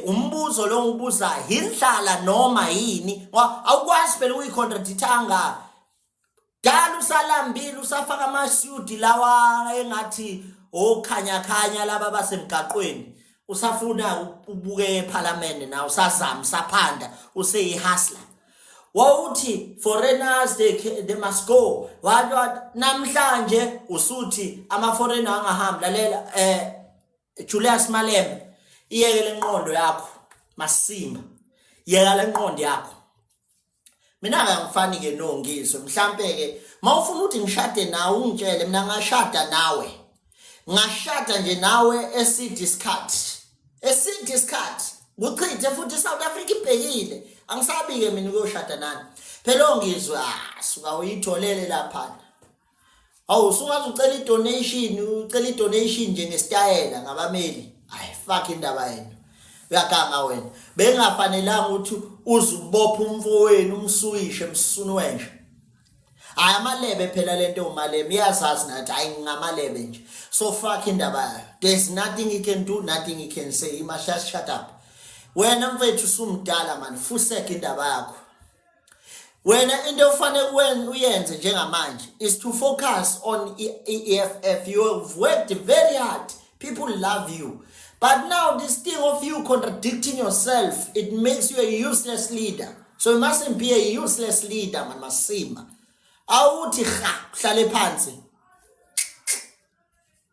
umbuzo lo ubuza hindlala noma yini awukwazi phela ukuyicontradictanga dala usalambile usafaka amasudi lawa engathi okhanya laba basemgaqweni usafuna ubuke eParliament na usazama saphanda useyihustler wawuthi foreigners they must go what namhlanje usuthi ama foreigner angahamba lalela Julius Malema iyeke lenqondo yakho Masimba yeka lenqondo yakho mina ngangifani ke nongizwe mhlambe ke mawufuna ukuthi ngishade nawe ungitshele mina ngashada nawe ngashada nje nawe esidiscard kuchithe futhi South Africa ibhekile angisabi ke mina ukuyoshada nani phela ongizwe suka uyitholele lapha awusuka ucela idonation nje ngesitayela ngabameli fuck indaba yenu uyaganga wena bengafanelanga ukuthi uzubopha umfowenu umsuyishe emsunu wenje amalebe phela lento umalebe iyazazi nathi ayingamalebe nje so fuck indaba yayo there's nothing he can do, nothing he can say. He must just shut up wena mfethu sumdala man fuseke indaba yakho wena into ofanele uyenze njengamanje is to focus on EFF. You have worked very hard, people love you. But now this thing of you contradicting yourself, it makes you a useless leader. So you mustn't be a useless leader, man. Masima. Awuthi hlale phansi.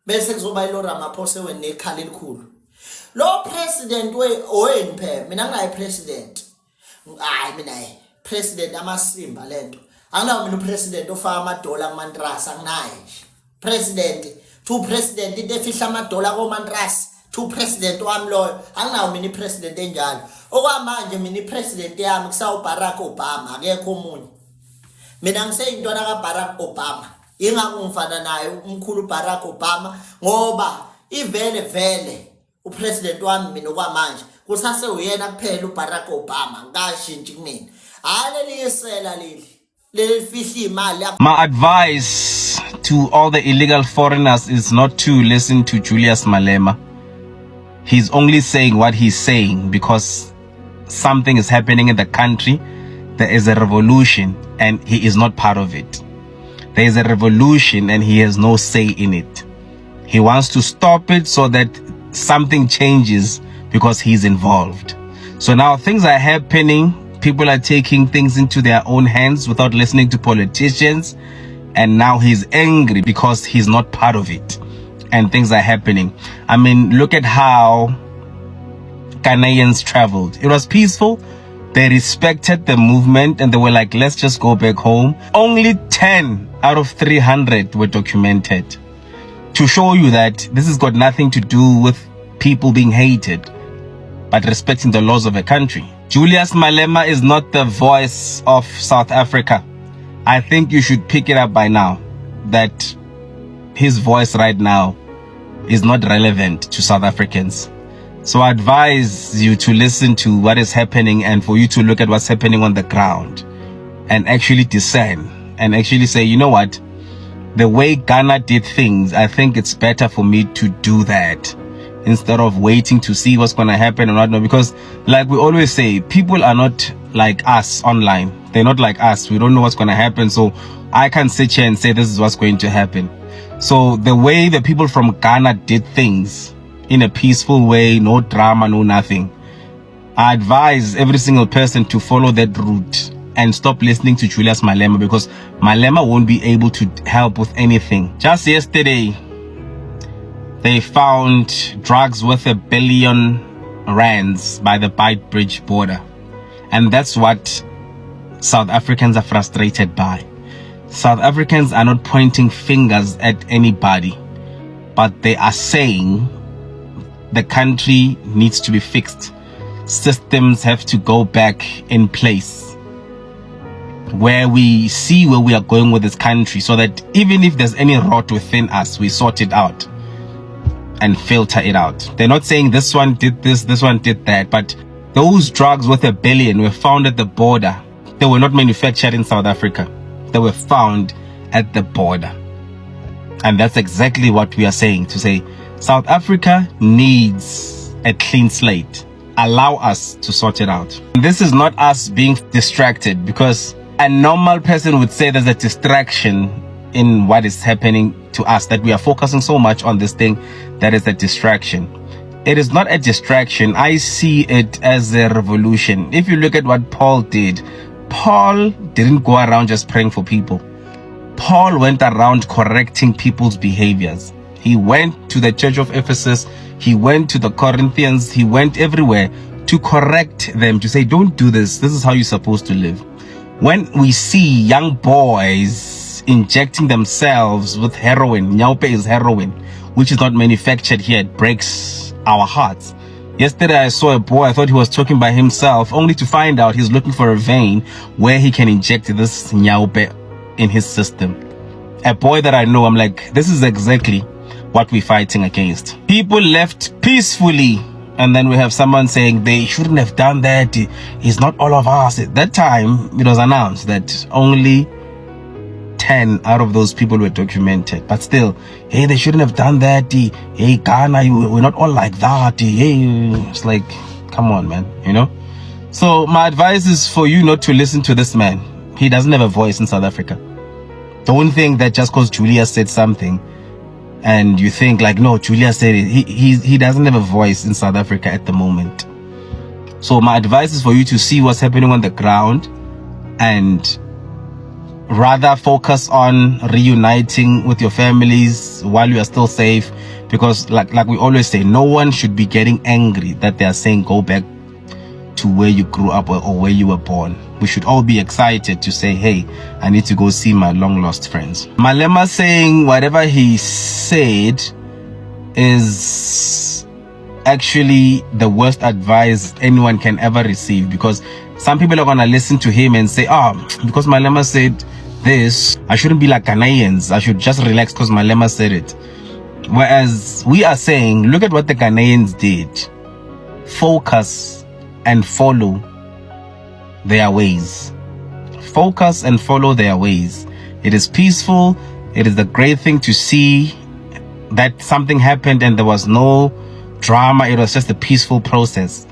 Bese kuzoba ilo Ramaphosa wenekhala elikhulu. Lo president wenu phela, mina ngingayi president. Mina president amasimba lento. Anginawo mina president ofaka amadola kumantrasi anginaye. President, two president into efihla amadola komantrasi. Two president wami loyo anginawo mina president enjalo okwamanje mina president yami kusawu Barack Obama akekho omunye mina ngiseyintwana kaBarack Obama ingakho ngifana naye umkhulu Barack Obama ngoba ivele upresident wami mina okwamanje kusase uyena kuphela uBarack Obama ngashintshi kumina aleliyesela leli fihla imali. My advice to all the illegal foreigners is not to listen to Julius Malema. He's only saying what he's saying because something is happening in the country. There is a revolution and he is not part of it. There is a revolution and he has no say in it. He wants to stop it so that something changes because he's involved. So now things are happening. People are taking things into their own hands without listening to politicians. And now he's angry because he's not part of it. And things are happening. I mean, look at how Ghanaians traveled. It was peaceful. They respected the movement and they were like, let's just go back home. Only 10 out of 300 were documented. To show you that this has got nothing to do with people being hated, but respecting the laws of a country. Julius Malema is not the voice of South Africa. I think you should pick it up by now that his voice right now is not relevant to South Africans. So I advise you to listen to what is happening and for you to look at what's happening on the ground and actually discern and actually say, you know what, the way Ghana did things, I think it's better for me to do that instead of waiting to see what's going to happen or not. Because like we always say, people are not like us online. They're not like us. We don't know what's going to happen. So I can't sit here and say this is what's going to happen. So the way the people from Ghana did things in a peaceful way, no drama, no nothing, I advise every single person to follow that route and stop listening to Julius Malema because Malema won't be able to help with anything. Just yesterday, they found drugs worth R1 billion by the Beitbridge border. And that's what South Africans are frustrated by. South Africans are not pointing fingers at anybody, but they are saying the country needs to be fixed. Systems have to go back in place where we see where we are going with this country so that even if there's any rot within us, we sort it out and filter it out. They're not saying this one did this, this one did that, but those drugs worth R1 billion were found at the border. They were not manufactured in South Africa. They were found at the border. And that's exactly what we are saying, to say South Africa needs a clean slate. allow us to sort it out. This is not us being distracted, because a normal person would say there's a distraction in what is happening to us, that we are focusing so much on this thing that is a distraction. It is not a distraction. I see it as a revolution. If you look at what Paul did, Paul didn't go around just praying for people. Paul went around correcting people's behaviors. He went to the church of Ephesus, he went to the Corinthians, he went everywhere to correct them, to say, don't do this. This is how you're supposed to live. When we see young boys injecting themselves with heroin, Nyaupe is heroin, which is not manufactured here, it breaks our hearts. Yesterday I saw a boy, I thought he was talking by himself, only to find out he's looking for a vein where he can inject this Nyaupe in his system. A boy that I know, I'm like, this is exactly what we're fighting against. People left peacefully, and then we have someone saying they shouldn't have done that. It's not all of us. At that time, it was announced that only 10 out of those people were documented. But still, hey, they shouldn't have done that. Hey, Ghana, we're not all like that. Hey, it's like, come on, man, you know? So my advice is for you not to listen to this man. He doesn't have a voice in South Africa. Don't think that just because Julia said something and you think like, no, Julia said it. He doesn't have a voice in South Africa at the moment. So my advice is for you to see what's happening on the ground and rather focus on reuniting with your families while you are still safe. Because like we always say, no one should be getting angry that they are saying go back to where you grew up or where you were born. We should all be excited to say, hey, I need to go see my long lost friends. Malema saying whatever he said is actually the worst advice anyone can ever receive, because some people are going to listen to him and say, because Malema said this, I shouldn't be like Ghanaians. I should just relax because Malema said it. Whereas we are saying, look at what the Ghanaians did. Focus and follow their ways. Focus and follow their ways. It is peaceful. It is a great thing to see that something happened and there was no drama. It was just a peaceful process.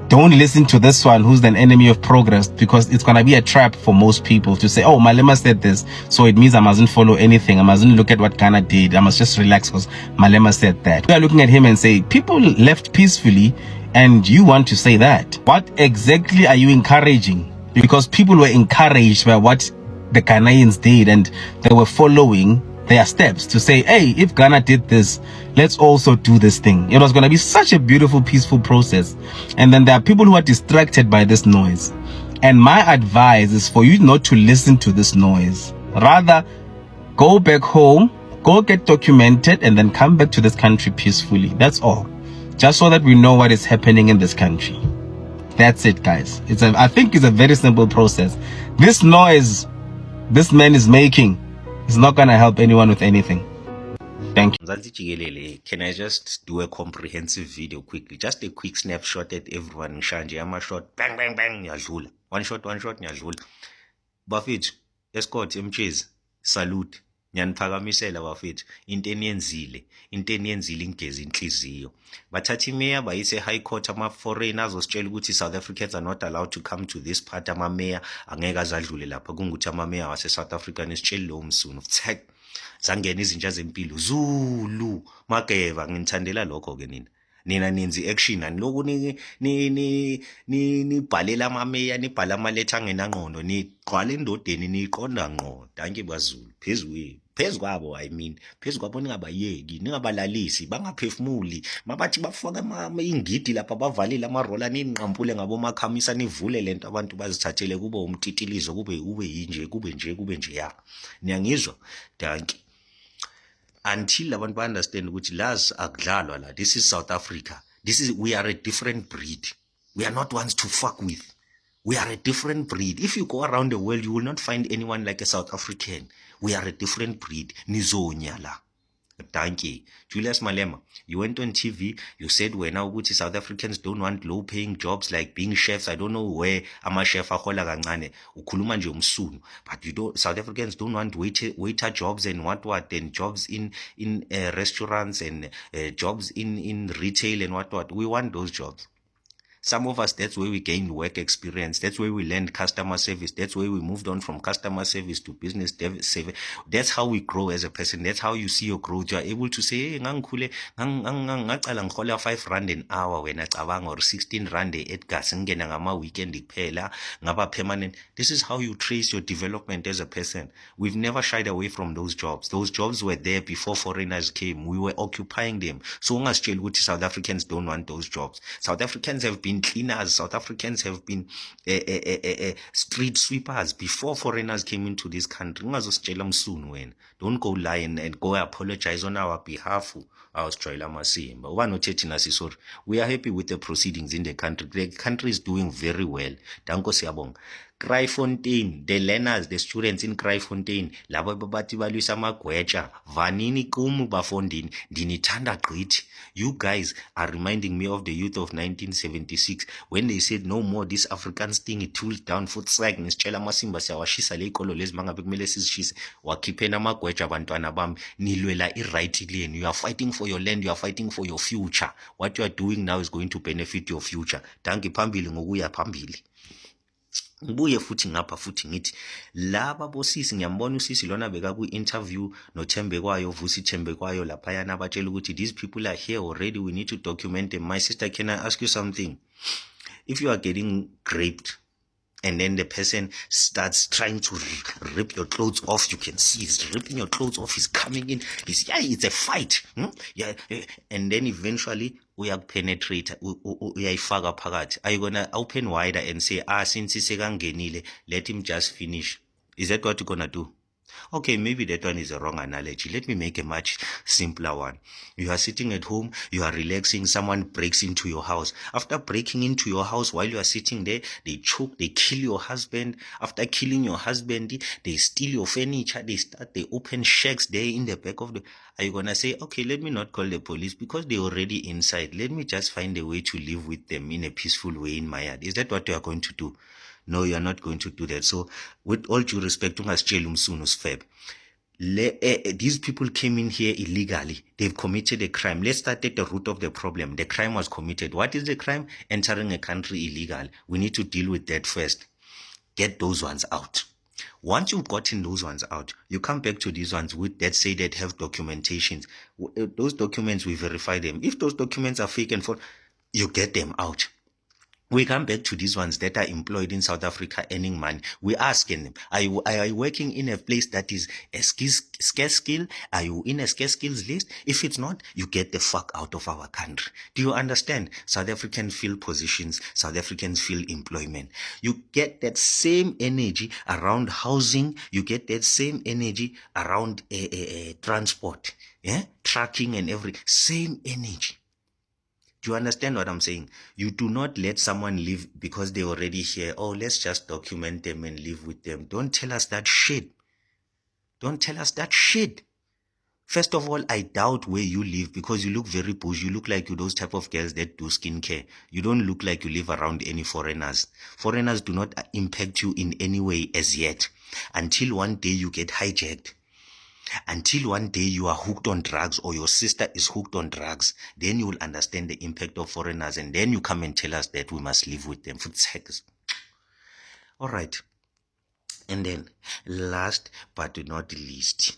Don't listen to this one who's an enemy of progress, because it's going to be a trap for most people to say, oh, Malema said this, so it means I mustn't follow anything. I mustn't look at what Ghana did. I must just relax because Malema said that. We are looking at him and say, people left peacefully and you want to say that. What exactly are you encouraging? Because people were encouraged by what the Ghanaians did and they were following their steps to say, hey, if Ghana did this, let's also do this thing. It was going to be such a beautiful, peaceful process. And then there are people who are distracted by this noise. And my advice is for you not to listen to this noise. Rather, go back home, go get documented, and then come back to this country peacefully. That's all. Just so that we know what is happening in this country. That's it, guys. I think it's a very simple process. This noise this man is making is not going to help anyone with anything. Thank you. Can I just do a comprehensive video quickly? Just a quick snapshot at everyone. Shanje, I'm a shot. Bang, bang, bang. Nyadlula. One shot, nyadlula. Bafethu, escort, mchezi. Salute. Nyanipakamisela bafethu. Into eniyenzile ingezi inhliziyo. Bathatha imeya bayise high court, ama-foreigners azositshela ukuthi South Africans are not allowed to come to this part. Amameya angeke azadlule lapha. Kungukuthi amameya wase-South Africa nisitshele lowo msunu. Zangena izinja zempilo Zulu Mageva. Nginithandela lokho-ke nina nenzi action aniloku nibhalela amameya, nibhala amaletha angenangqondo, nigqwala endodeni niyiqonda ngqo. Danke bazulu. Phezu kwabo, I mean, phezu kwabo ningabayeki, ningabalalisi, bangaphefumuli. Mabathi bafaka ingidi lapha bavalile amarola, ninqampule ngabomakhamisa, nivule lento abantu bazithathele kube umtitilizo, kube yinje, kube nje ya. Niyangizwa? Danke. Until abantu understand ukuthi lazi akudlalwa la. This is South Africa. We are a different breed. We are not ones to fuck with. We are a different breed. If you go around the world, you will not find anyone like a South African. We are a different breed. Nizonya la. Thank you. Julius Malema, you went on TV, you said we're now good. South Africans don't want low paying jobs like being chefs. I don't know where ama chef ahola kancane ukhuluma nje umsunu, but South Africans don't want waiter jobs and what and jobs in restaurants and jobs in retail and what. We want those jobs. Some of us, that's where we gained work experience. That's where we learned customer service. That's where we moved on from customer service to business service. That's how we grow as a person. That's how you see your growth. You are able to say, hey, ngangkhule ngaqala ngihola 5 rand an hour wena cabanga, or 16 rand e-gas ngena ngama weekend kuphela ngaba permanent. This is how you trace your development as a person. We've never shied away from those jobs. Those jobs were there before foreigners came. We were occupying them. So ungasitsheli ukuthi South Africans don't want those jobs. South Africans have been cleaners. South Africans have been street sweepers before foreigners came into this country. Ungazositshela msunu wena. Don't go lie and go apologize on our behalf. Australia Masimba. We are happy with the proceedings in the country. The country is doing very well. Danko siyabonga. Kraaifontein, the learners, the students in Kraaifontein, labo babati balwisa magweja, vanini kumu bafondini, dinitanda grit. You guys are reminding me of the youth of 1976 when they said no more this Afrikaans thing, it tooled down foot sag, nischela masimba siyawashisa le ikolo lezi mangabe kumele sizishise, wakhipena magweja bantwana bami, nilwela i-right lane. You are fighting for your land, you are fighting for your future. What you are doing now is going to benefit your future. Danke phambili ngokuya phambili. Ngibuye futhi ngapha futhi ngithi laba bosisi ngiyambona usisi lona beka ku interview noThembekwayo Vusi Thembekwayo lapha yana abatshela ukuthi these people are here already, we need to document them. My sister, can I ask you something? If you are getting raped and then the person starts trying to rip your clothes off, you can see he's ripping your clothes off, he's coming in, it's a fight. And then eventually uyakupenetrate, uyayifaka phakathi. Are you gonna open wider and say, since sekangenile, let him just finish? Is that what you're gonna do? Okay, maybe that one is a wrong analogy. Let me make a much simpler one. You are sitting at home, you are relaxing, someone breaks into your house. After breaking into your house, while you are sitting there, they choke, they kill your husband. After killing your husband, they steal your furniture, they open shacks there in the back of the... Are you gonna say, okay, let me not call the police because they're already inside. Let me just find a way to live with them in a peaceful way in my yard. Is that what you are going to do? No, you are not going to do that. So, with all due respect, these people came in here illegally. They've committed a crime. Let's start at the root of the problem. The crime was committed. What is the crime? Entering a country illegal. We need to deal with that first. Get those ones out. Once you've gotten those ones out, you come back to these ones that say that have documentations. Those documents, we verify them. If those documents are fake and false, you get them out. We come back to these ones that are employed in South Africa earning money. We asking them, are you working in a place that is a scarce skill? Are you in a scarce skills list? If it's not, you get the fuck out of our country. Do you understand? South Africans fill positions. South Africans fill employment. You get that same energy around housing. You get that same energy around transport, trucking and same energy. Do you understand what I'm saying? You do not let someone live because they're already here. Oh, let's just document them and live with them. Don't tell us that shit. Don't tell us that shit. First of all, I doubt where you live because you look very bush. You look like you those type of girls that do skincare. You don't look like you live around any foreigners. Foreigners do not impact you in any way as yet. Until one day you get hijacked. Until one day you are hooked on drugs or your sister is hooked on drugs, then you will understand the impact of foreigners and then you come and tell us that we must live with them. All right. And then last but not least,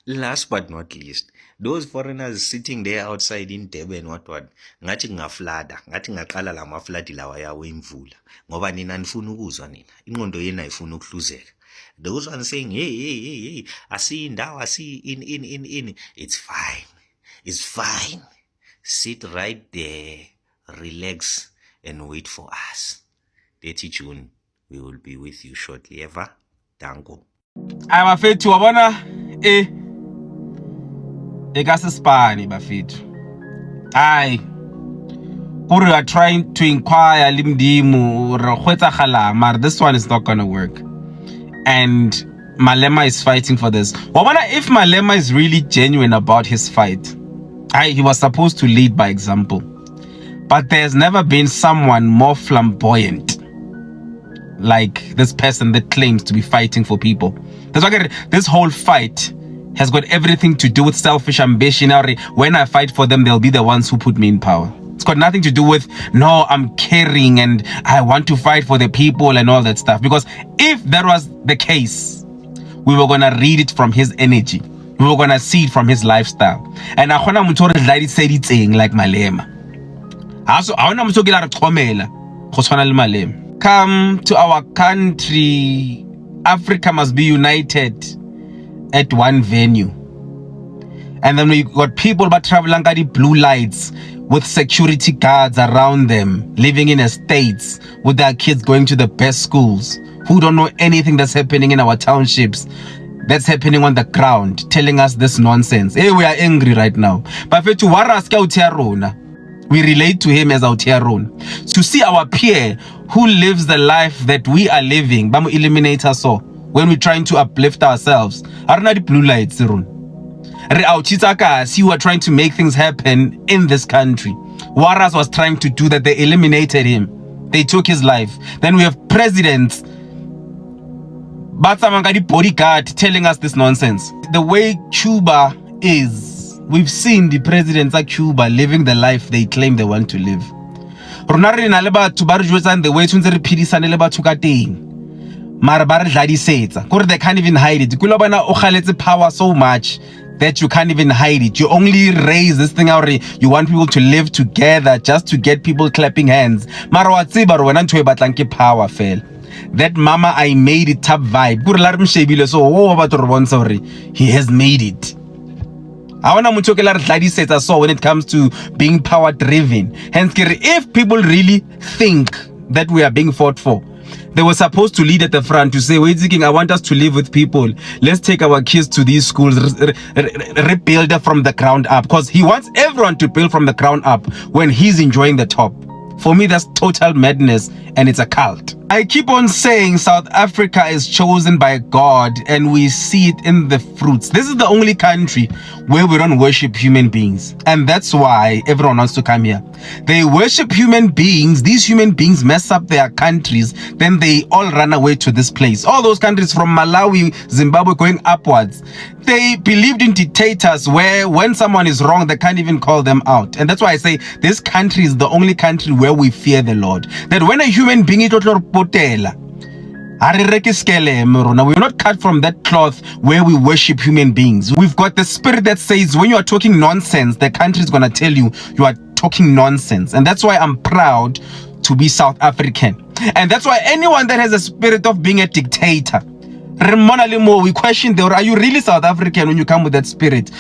last but not least, those foreigners sitting there outside in Durban, what, ngathi ngaflada, ngathi ngaqala la mafladi lawa yawo imvula, ngoba nina nifuna ukuzwa nina, ingqondo yena ifuna ukuhluzeka. Those ones saying, hey, I see in. It's fine. It's fine. Sit right there, relax, and wait for us. 30 June, we will be with you shortly. Ever, Dango. I'm afraid to abona Spani, bafethu. Aye. We are trying to inquire limdimu, this one is not gonna work. And Malema is fighting for this. I wonder if Malema is really genuine about his fight. He was supposed to lead by example. But there's never been someone more flamboyant like this person that claims to be fighting for people. That's why this whole fight has got everything to do with selfish ambition. When I fight for them, they'll be the ones who put me in power. It's got nothing to do with, no, I'm caring and I want to fight for the people and all that stuff. Because if that was the case, we were going to read it from his energy. We were going to see it from his lifestyle. And I want to say it like Malema. Come to our country. Africa must be united at one venue. And then we got people but traveling the blue lights with security guards around them, living in estates with their kids going to the best schools, who don't know anything that's happening in our townships, that's happening on the ground, telling us this nonsense. Hey, we are angry right now. But we relate to him as our Tiaron. To see our peer who lives the life that we are living, bamu eliminate us all when we're trying to uplift ourselves. Arna the blue lights, you are trying to make things happen in this country. Waras was trying to do that. They eliminated him. They took his life. Then we have presidents, but Samangadi bodyguard telling us this nonsense. The way Cuba is, we've seen the presidents of Cuba living the life they claim they want to live. The way they can't even hide it. Power so much that you can't even hide it. You only raise this thing out. You want people to live together just to get people clapping hands. Power fell. That mama I made it top vibe. He has made it. I want to so when it comes to being power driven. Hence, if people really think that we are being fought for, they were supposed to lead at the front to say, wait, I want us to live with people. Let's take our kids to these schools, rebuild from the ground up. Because he wants everyone to build from the ground up when he's enjoying the top. For me, that's total madness, and it's a cult. I keep on saying South Africa is chosen by God, and we see it in the fruits. This is the only country where we don't worship human beings, and that's why everyone wants to come here. They worship human beings. These human beings mess up their countries, then they all run away to this place. All those countries from Malawi, Zimbabwe, going upwards, they believed in dictators where when someone is wrong, they can't even call them out. And that's why I say this country is the only country where we fear the Lord. That when a human being is we're not cut from that cloth where we worship human beings. We've got the spirit that says when you are talking nonsense, the country is going to tell you you are talking nonsense. And that's why I'm proud to be South African. And that's why anyone that has a spirit of being a dictator, we question, are you really South African when you come with that spirit?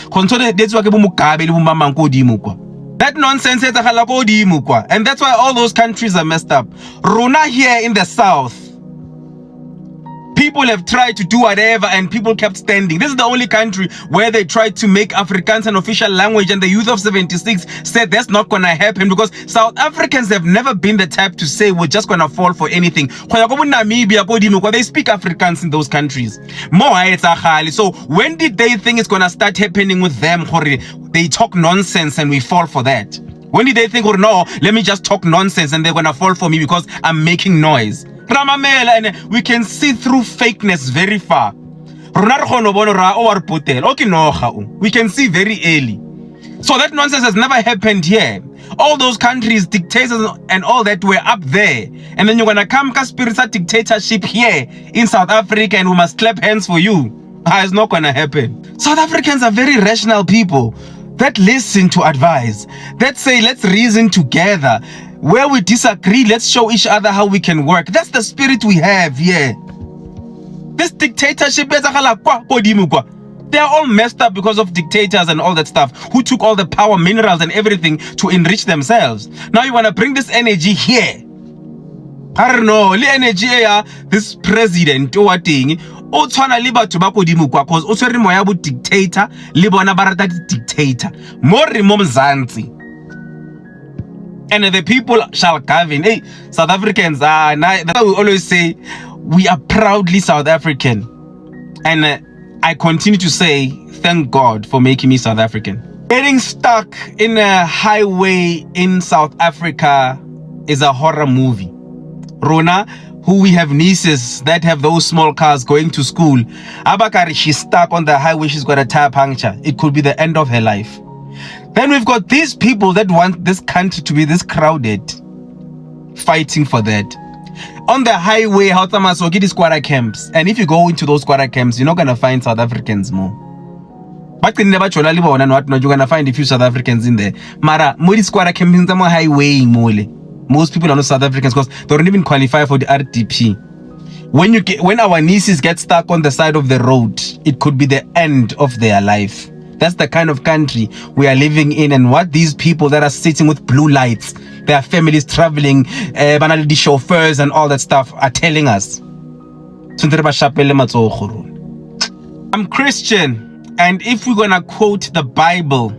That nonsense, and that's why all those countries are messed up. Rona here in the south, people have tried to do whatever and people kept standing. This is the only country where they tried to make Afrikaans an official language, and the youth of 76 said that's not gonna happen because South Africans have never been the type to say we're just gonna fall for anything. Namibia, they speak Afrikaans in those countries. So when did they think it's gonna start happening with them? They talk nonsense and we fall for that. When did they think, oh no, let me just talk nonsense and they're gonna fall for me because I'm making noise? And we can see through fakeness very far. We can see very early. So that nonsense has never happened here. All those countries, dictators and all that were up there. And then you're gonna come spiritual dictatorship here in South Africa and we must clap hands for you. It's not gonna happen. South Africans are very rational people that listen to advice, that say let's reason together. Where we disagree, let's show each other how we can work. That's the spirit we have here. This dictatorship, they are all messed up because of dictators and all that stuff who took all the power, minerals and everything to enrich themselves. Now you want to bring this energy here. I don't know, the energy here, this president or what thing, o tshwana le batho ba kodimo kwa cause o tshwere moya bo dictator le bona ba rata dictator mo re mo mzansi. And the people shall govern. Hey, South Africans are, that's why we always say we are proudly South African. And I continue to say thank God for making me South African. Getting stuck in a highway in South Africa is a horror movie. Rona, who we have nieces that have those small cars going to school, Abakari, she's stuck on the highway, she's got a tire puncture. It could be the end of her life. Then we've got these people that want this country to be this crowded, fighting for that. On the highway, how so get squatter camps. And if you go into those squatter camps, you're not gonna find South Africans more. But in never you're gonna find a few South Africans in there. Mara, more squatter camps in the highway mole. Most people are not South Africans because they don't even qualify for the RDP. When our nieces get stuck on the side of the road, it could be the end of their life. That's the kind of country we are living in, and what these people that are sitting with blue lights, their families traveling, banality chauffeurs and all that stuff are telling us. I'm Christian, and if we're gonna quote the Bible,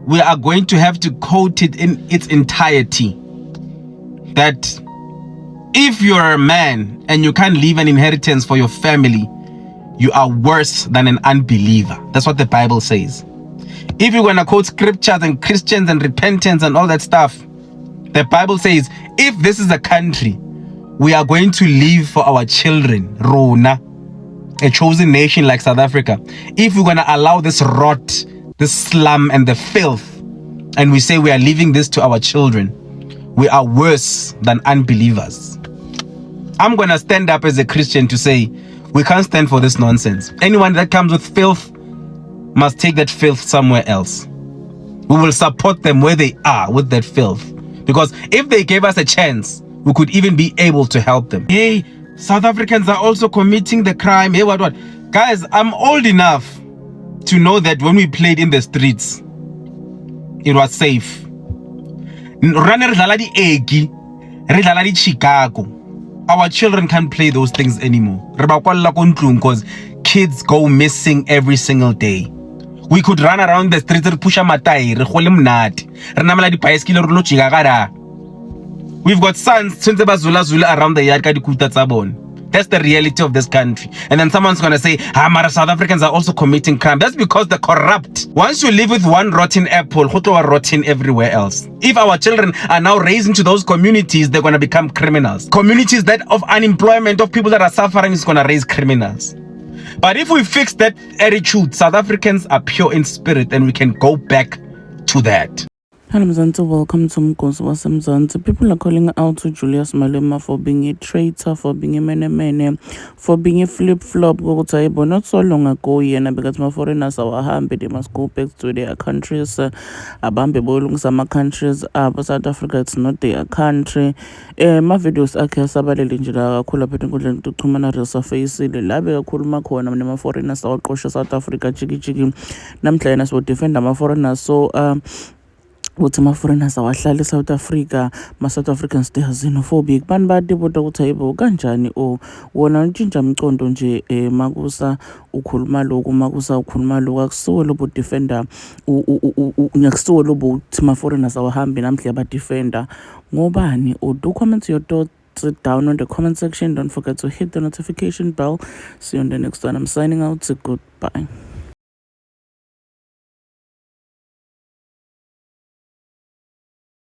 we are going to have to quote it in its entirety. That if you're a man and you can't leave an inheritance for your family, you are worse than an unbeliever. That's what the Bible says. If you're going to quote scriptures and Christians and repentance and all that stuff, the Bible says, if this is a country, we are going to live for our children, Rona, a chosen nation like South Africa. If we're going to allow this rot, this slum and the filth, and we say we are leaving this to our children, we are worse than unbelievers. I'm going to stand up as a Christian to say, we can't stand for this nonsense. Anyone that comes with filth must take that filth somewhere else. We will support them where they are with that filth. Because if they gave us a chance, we could even be able to help them. Hey, South Africans are also committing the crime. Hey, what? Guys, I'm old enough to know that when we played in the streets, it was safe. Chicago. Our children can't play those things anymore. Because kids go missing every single day. We could run around the streets and push a matai. We've got sons around the yard. That's the reality of this country. And then someone's going to say, Mara, South Africans are also committing crime. That's because they're corrupt. Once you live with one rotten apple, who are rotten everywhere else. If our children are now raised into those communities, they're going to become criminals. Communities that of unemployment, of people that are suffering, is going to raise criminals. But if we fix that attitude, South Africans are pure in spirit and we can go back to that. Hello Mzansi, welcome to Mgozi waseMzansi. People are calling out to Julius Malema for being a traitor, for being a mene, for being a flip-flop. Not so long ago, because my foreigners are happy, they must go back to their countries. Abambe bolung sama countries, South Africa, it's not their country. My videos are sabalele njira kakhulu apha enkundleni yokuxhumana resurface labe kakhulu makhona nama foreigners awaqosha South Africa jiki namhlanje nasibo defend ama foreigners. So uthi ama-foreigners awahlali South Africa, ma-South Africans they are xenophobic. Bani bayadibota ukuthi hayibo kanjani wona utshintsha mcondo nje makusa ukhuluma lokhu makusa ukhuluma lokhu akusuwe lobo defender nyakusuwe lobo uthi ama-foreigners awahambi namhle abadefender ngobani. Do comment your thoughts down on the comment section. Don't forget to hit the notification bell. See you on the next one. I'm signing out. Goodbye.